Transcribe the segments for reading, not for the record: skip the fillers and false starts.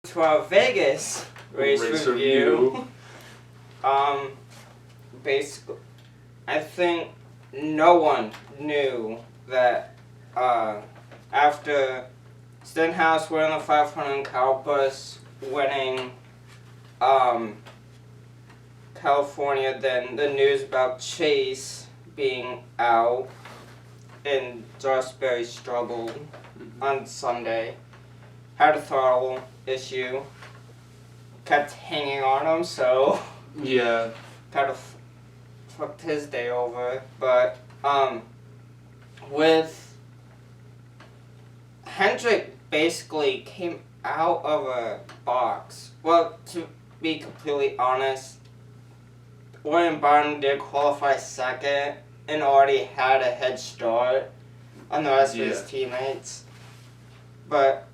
to our Vegas race review. Basically, I think no one knew that after Stenhouse winning the 500 Kyle Busch winning California, then the news about Chase being out and Josh Berry struggled on Sunday. Had a throttle issue. Kept hanging on him, so yeah, kind of fucked his day over. But with Hendrick basically came out of a box. Well, to be completely honest, William Byron did qualify second and already had a head start on the rest of his teammates. But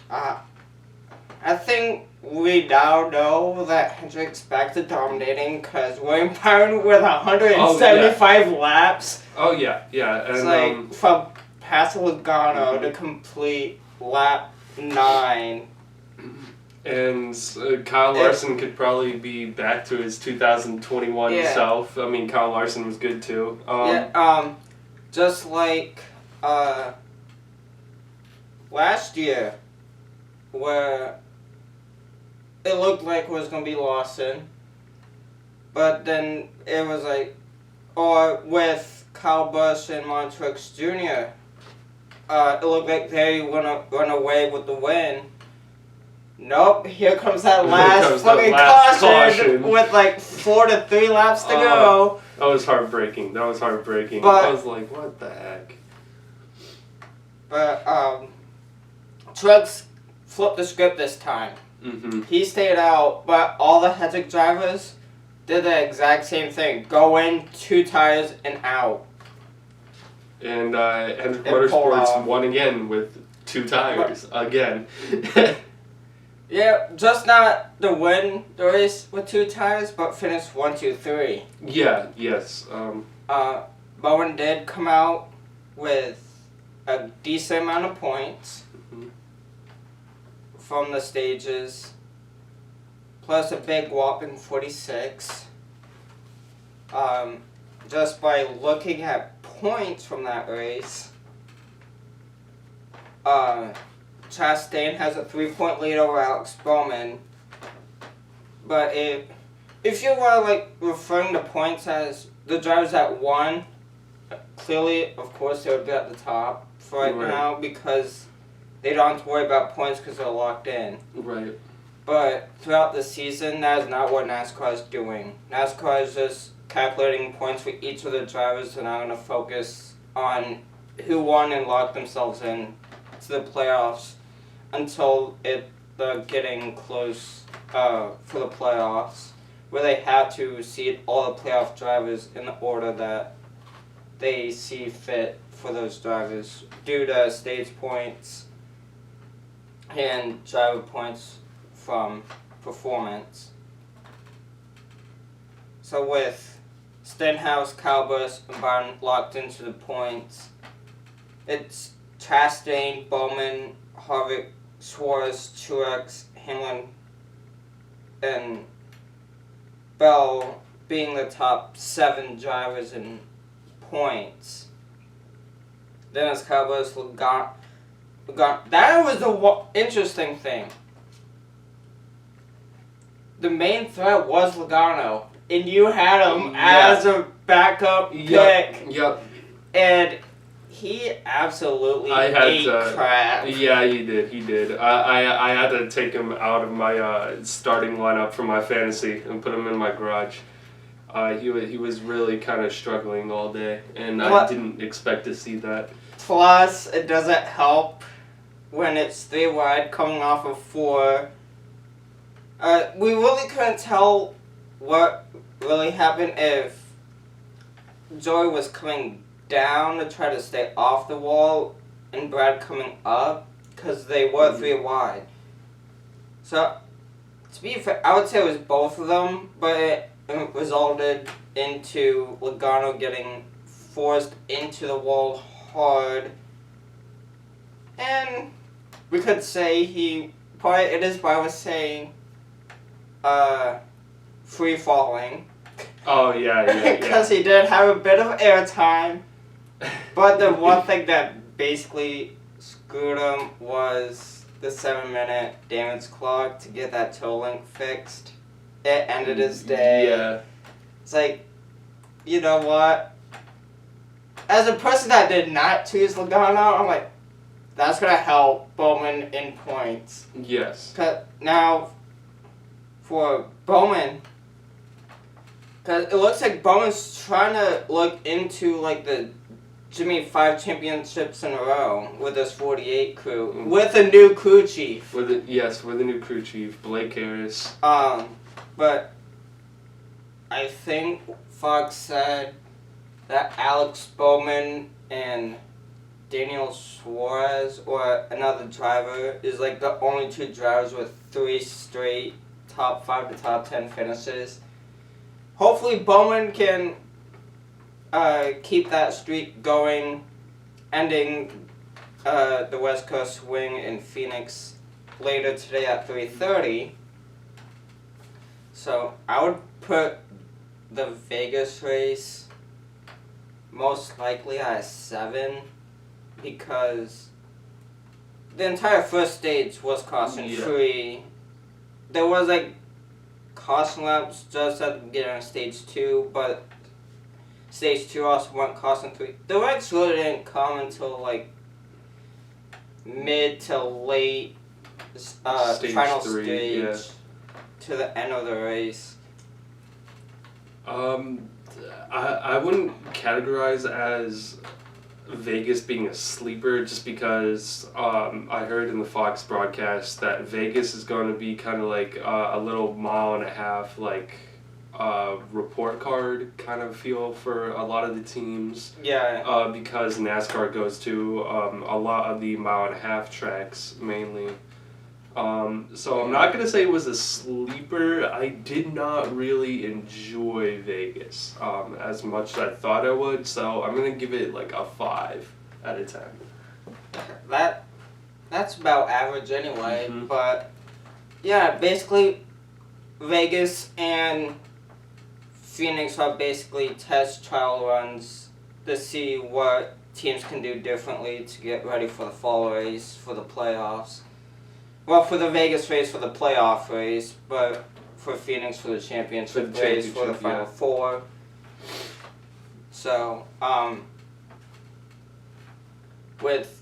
I think we now know that Hendrick's back to dominating because William Byron with 175 laps. Oh yeah. And, it's like from past Logano to complete lap 9. And Kyle Larson could probably be back to his 2021 self. I mean, Kyle Larson was good too. Just like last year, where it looked like it was going to be Lawson, but then it was like, or with Kyle Busch and Montreux Jr., it looked like they were going to run away with the win. Nope, here comes that last fucking caution with like 4 to 3 laps to go. That was heartbreaking. But, I was like, what the heck? But Truex flipped the script this time. Mm-hmm. He stayed out, but all the Hendrick drivers did the exact same thing. Go in, 2 tires, and out. And Hendrick Motorsports won again with 2 tires. Again. Yeah, just not the win the race with 2 tires, but finished 1, 2, 3. Yeah, yes. Bowen did come out with a decent amount of points from the stages, plus a big whopping 46. Just by looking at points from that race, Chastain has a 3-point lead over Alex Bowman. But if you were like referring to points as the drivers that won, clearly, of course, they would be at the top for right now because they don't have to worry about points because they're locked in. Right. But throughout the season, that is not what NASCAR is doing. NASCAR is just calculating points for each of the drivers and I'm going to focus on who won and locked themselves in to the playoffs until they're getting close for the playoffs, where they have to seed all the playoff drivers in the order that they see fit for those drivers due to stage points and driver points from performance. So with Stenhouse, Kyle Busch, and Byron locked into the points, it's Chastain, Bowman, Harvick, Suarez, Truex, Hamlin, and Bell being the top 7 drivers in points. Then it's Kyle Busch, Logano. That was the interesting thing. The main threat was Logano, and you had him as a backup pick. Yep. And he absolutely ate crap. Yeah, he did. I had to take him out of my starting lineup for my fantasy and put him in my garage. He was really kind of struggling all day, and I didn't expect to see that. Plus, it doesn't help when it's 3 wide coming off of 4. We really couldn't tell what really happened if Joey was coming down to try to stay off the wall and Brad coming up because they were 3 wide. So, to be fair, I would say it was both of them, but it resulted into Logano getting forced into the wall hard. And we could say he part it is why I was saying free falling. Oh yeah. Because he did have a bit of airtime. But the one thing that basically screwed him was the 7-minute damage clock to get that toe link fixed. It ended his day. Yeah. It's like, you know what? As a person that did not choose Logano, I'm like, that's going to help Bowman in points. Yes. Now, for Bowman, because it looks like Bowman's trying to look into, like, the Jimmy 5 championships in a row with this 48 crew, with a new crew chief. With a new crew chief, Blake Harris. But I think Fox said that Alex Bowman and Daniel Suarez, or another driver, is like the only 2 drivers with 3 straight top 5 to top 10 finishes. Hopefully Bowman can keep that streak going, ending the West Coast swing in Phoenix later today at 3:30. So I would put the Vegas race most likely at a 7, because the entire first stage was caution free. There was like caution laps just at the beginning of stage 2, but stage 2 also went caution free. The wrecks really didn't come until like mid to late final stage to the end of the race. I wouldn't categorize as Vegas being a sleeper, just because I heard in the Fox broadcast that Vegas is going to be kind of like a little mile and a half, like report card kind of feel for a lot of the teams. Yeah. Because NASCAR goes to a lot of the mile and a half tracks mainly. So I'm not gonna say it was a sleeper. I did not really enjoy Vegas as much as I thought I would. So I'm gonna give it like a 5 out of 10. That's about average anyway. Mm-hmm. But yeah, basically Vegas and Phoenix are basically test trial runs to see what teams can do differently to get ready for the fall race, for the playoffs. Well, for the Vegas race, for the playoff race, but for Phoenix for the championship race, for the Final Four. So, with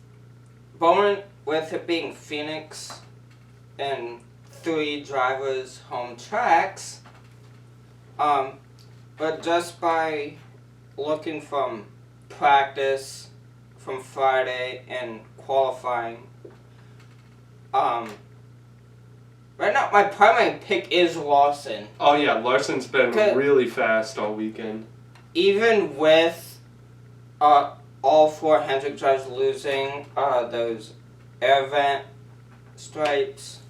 Bowman, with it being Phoenix and 3 drivers' home tracks, but just by looking from practice, from Friday, and qualifying, right now my primary pick is Larson. Oh yeah, Larson's been really fast all weekend. Even with all 4 Hendrick drivers losing those air vent stripes,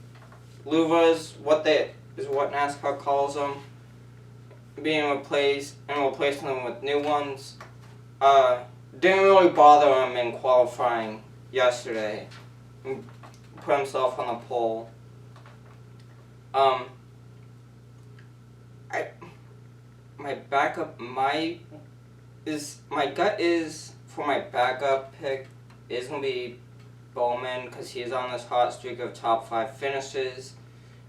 louvers, what NASCAR calls them, being replaced and replacing them with new ones, didn't really bother him in qualifying yesterday. Put himself on the pole. My gut is for my backup pick is gonna be Bowman, because he is on this hot streak of top 5 finishes,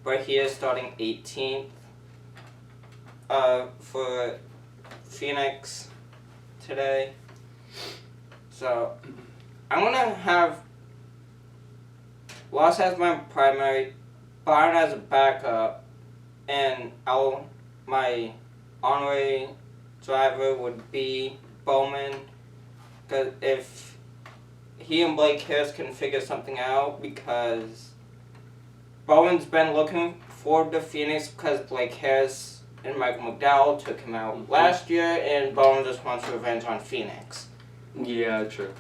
but he is starting 18th for Phoenix today. So I'm gonna have Loss as my primary, Byron as a backup, and my honorary driver would be Bowman, because if he and Blake Harris can figure something out, because Bowman's been looking forward to Phoenix because Blake Harris and Michael McDowell took him out last year, and Bowman just wants revenge on Phoenix. Yeah, true.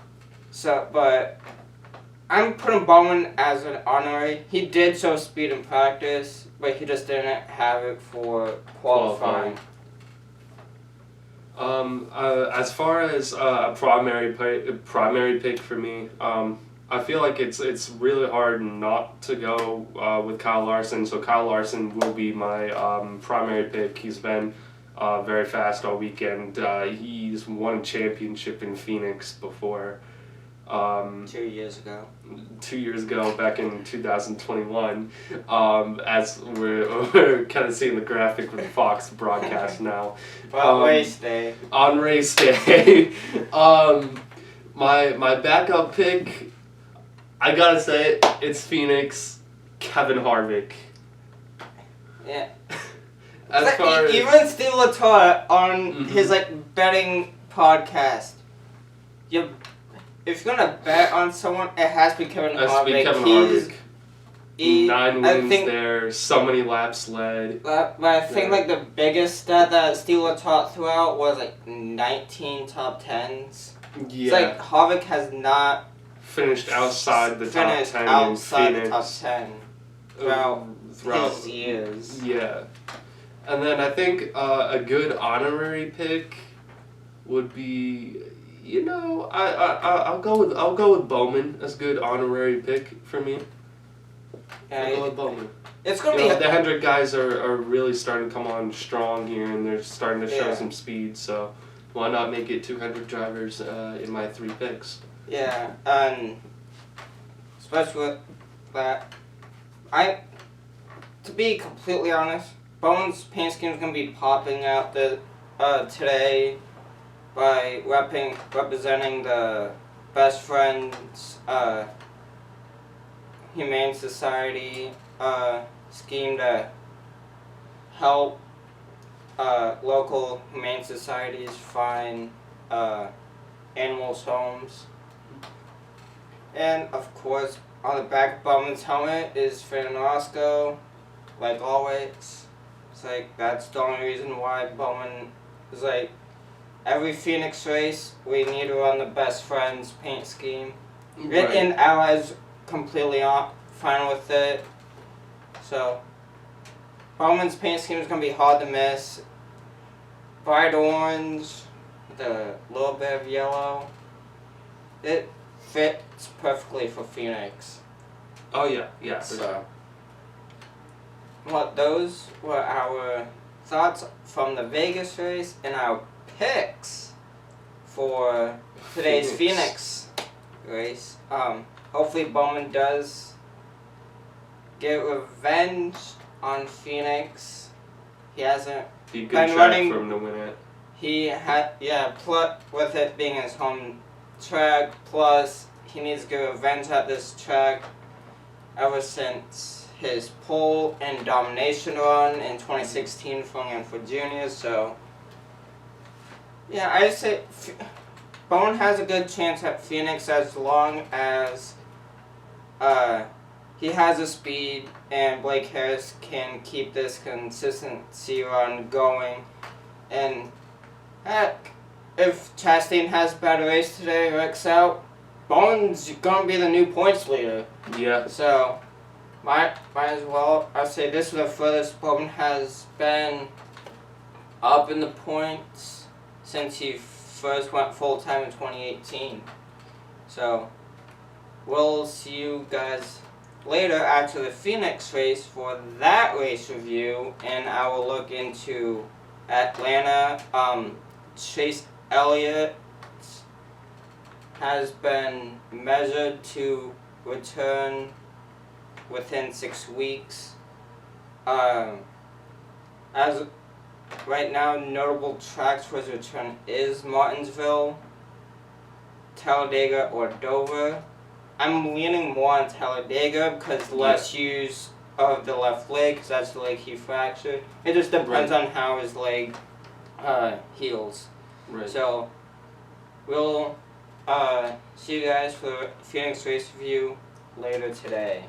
So, but I'm putting Bowman as an honorary. He did show speed in practice, but he just didn't have it for qualifying. As far as a primary pick for me, I feel like it's really hard not to go with Kyle Larson. So Kyle Larson will be my primary pick. He's been very fast all weekend. He's won a championship in Phoenix before. 2 years ago. 2 years ago, back in 2021, as we're kind of seeing the graphic with the Fox broadcast now. Well, race day. On race day. My backup pick, I gotta say, it's Phoenix, Kevin Harvick. Yeah. As far as... Even Steve Letarte on his betting podcast, if you're gonna bet on someone, it has to be Kevin Harvick. Harvick. 9 wins there, so many laps led. But I think the biggest stat that Steve Letarte threw out was 19 top 10s. Yeah. It's Harvick has not finished outside the top 10 in Phoenix. The top 10 throughout his years. Yeah. And then I think a good honorary pick would be, I'll go with Bowman as a good honorary pick for me. I'll go with Bowman. It's gonna be the Hendrick guys are really starting to come on strong here, and they're starting to show some speed. So why not make it 200 drivers in my 3 picks? Yeah, and especially with that, to be completely honest, Bowman's paint scheme is going to be popping out today by representing the Best Friends Humane Society scheme to help local humane societies find animals' homes. And of course, on the back of Bowman's helmet is Fernando Orozco, like always. It's that's the only reason why Bowman is every Phoenix race, we need to run the Best Friends paint scheme. Right. And Allies completely fine with it. So, Bowman's paint scheme is going to be hard to miss. Bright orange with a little bit of yellow. It fits perfectly for Phoenix. Oh yeah. So, those were our thoughts from the Vegas race and our picks for today's Phoenix race. Hopefully Bowman does get revenge on Phoenix. He hasn't be a good been track running for him to win it. He had with it being his home track, plus he needs to get revenge at this track ever since his pole and domination run in 2016 for Juniors. So yeah, I say Bowman has a good chance at Phoenix as long as he has the speed and Blake Harris can keep this consistency run going. And heck, if Chastain has a bad race today, wrecks out, Bowman's gonna be the new points leader. Yeah. So might as well. I'd say this is the furthest Bowman has been up in the points since he first went full time in 2018. So we'll see you guys later after the Phoenix race for that race review, and I will look into Atlanta. Chase Elliott has been measured to return within 6 weeks. As right now, notable tracks for his return is Martinsville, Talladega, or Dover. I'm leaning more on Talladega because less use of the left leg, because that's the leg he fractured. It just depends on how his leg heals. Right. So we'll see you guys for the Phoenix race review later today.